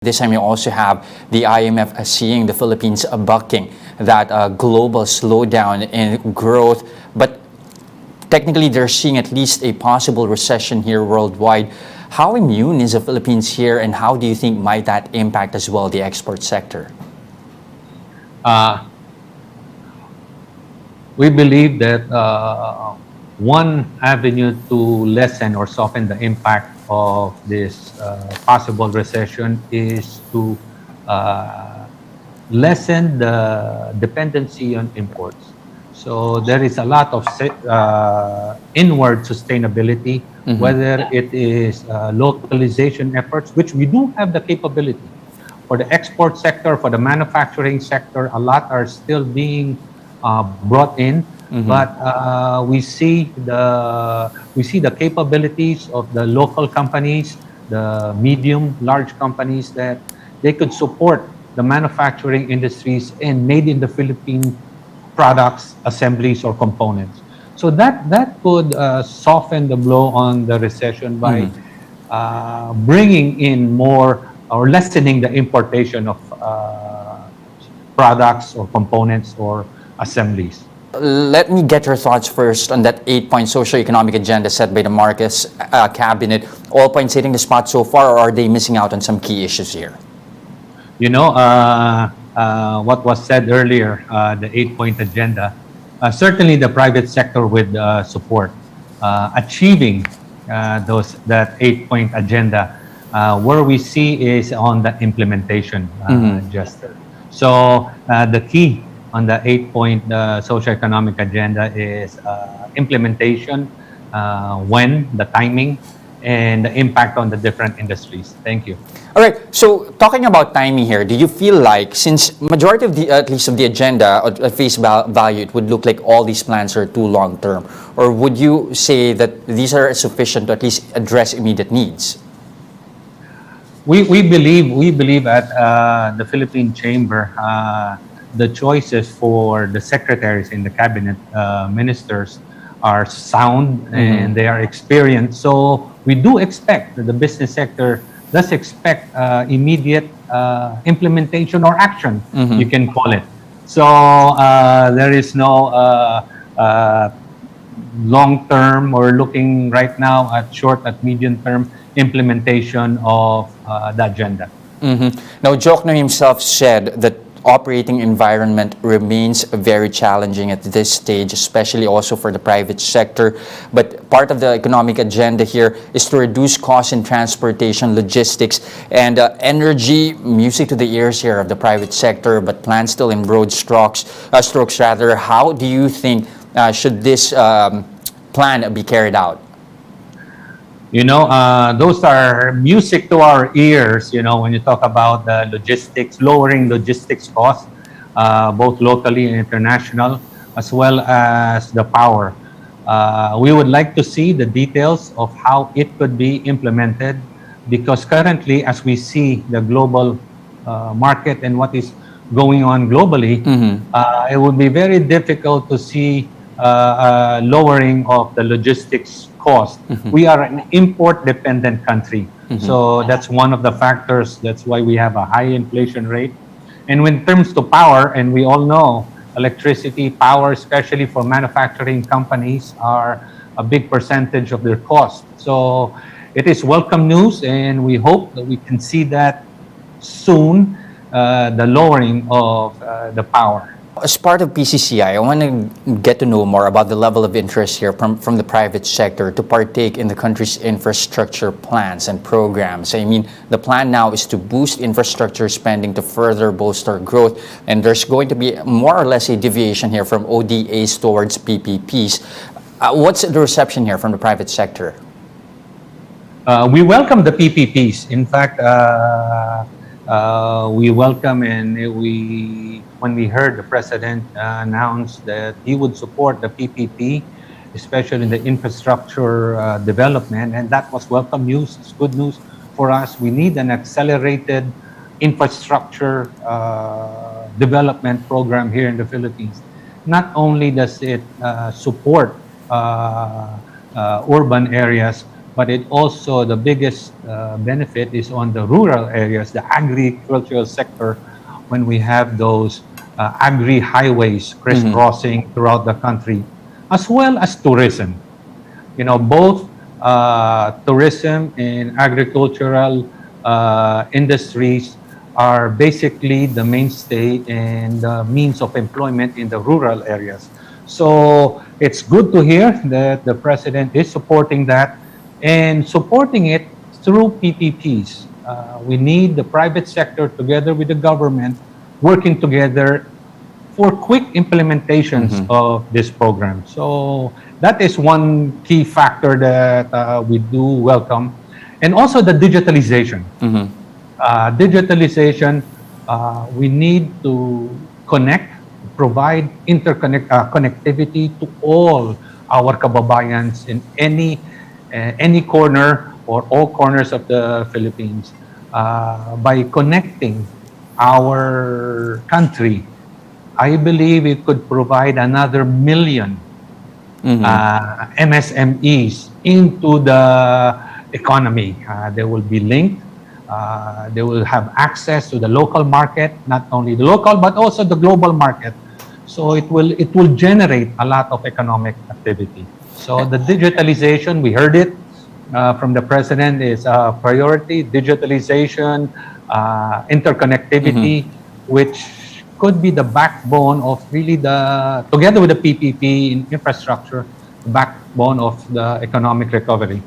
This time you also have the IMF seeing the Philippines bucking that global slowdown in growth, but technically they're seeing at least a possible recession here worldwide. How immune is the Philippines here, and how do you think might that impact as well the export sector? We believe that one avenue to lessen or soften the impact of this possible recession is to lessen the dependency on imports. So there is a lot of inward sustainability, whether it is localization efforts, which we do have the capability. For the export sector, for the manufacturing sector, a lot are still being brought in, but we see the capabilities of the local companies, the medium, large companies, that they could support the manufacturing industries and made in the Philippines products, assemblies, or components. So that could soften the blow on the recession by bringing in more or lessening the importation of products or components or assemblies. Let me get your thoughts first on that 8-point socioeconomic agenda set by the Marcos cabinet. All points hitting the spot so far, or are they missing out on some key issues here? You know, what was said earlier, the 8-point agenda, certainly the private sector would support achieving that 8-point agenda. Where we see is on the implementation, Jester. So the key on the 8-point socioeconomic agenda is implementation, when, the timing, and the impact on the different industries. Thank you. All right. So talking about timing here, do you feel like, since majority of the, at least of the agenda at face value, it would look like all these plans are too long term, or would you say that these are sufficient to at least address immediate needs? We believe at the Philippine Chamber, the choices for the secretaries in the cabinet ministers are sound and they are experienced. So we do expect that the business sector does expect immediate implementation or action, you can call it. So there is no long-term or looking right now at short, at medium-term implementation of the agenda. Now, Jokno himself said that operating environment remains very challenging at this stage, especially also for the private sector. But part of the economic agenda here is to reduce costs in transportation, logistics, and energy. Music to the ears here of the private sector, but plans still in broad strokes. How do you think should this plan be carried out? You know, those are music to our ears, you know, when you talk about the logistics, lowering logistics costs, both locally and international, as well as the power. We would like to see the details of how it could be implemented, because currently, as we see the global market and what is going on globally, it would be very difficult to see lowering of the logistics cost. We are an import-dependent country. So that's one of the factors. That's why we have a high inflation rate. And when it comes to power, and we all know electricity, power, especially for manufacturing companies, are a big percentage of their cost. So it is welcome news, and we hope that we can see that soon, the lowering of the power. As part of PCCI, I want to get to know more about the level of interest here from the private sector to partake in the country's infrastructure plans and programs. I mean, the plan now is to boost infrastructure spending to further bolster growth, and there's going to be more or less a deviation here from ODAs towards PPPs. What's the reception here from the private sector? We welcome the PPPs. In fact, we welcome, and when we heard the president announce that he would support the PPP, especially in the infrastructure development, and that was welcome news. It's good news for us. We need an accelerated infrastructure development program here in the Philippines. Not only does it support urban areas, but it also, the biggest benefit is on the rural areas, the agricultural sector, when we have those agri-highways crisscrossing throughout the country, as well as tourism. Both tourism and agricultural industries are basically the mainstay and the means of employment in the rural areas. So it's good to hear that the president is supporting that and supporting it through PPPs. We need the private sector together with the government working together for quick implementations of this program. So that is one key factor that we do welcome. And also the digitalization. Digitalization, we need to provide connectivity to all our kababayans in any corner or all corners of the Philippines by connecting our country. I believe it could provide another million MSMEs into the economy. They will be linked. They will have access to the local market, not only the local but also the global market. So it will generate a lot of economic activity. So the digitalization, we heard it from the president, is a priority. Digitalization, interconnectivity, which could be the backbone of really together with the PPP in infrastructure, the backbone of the economic recovery.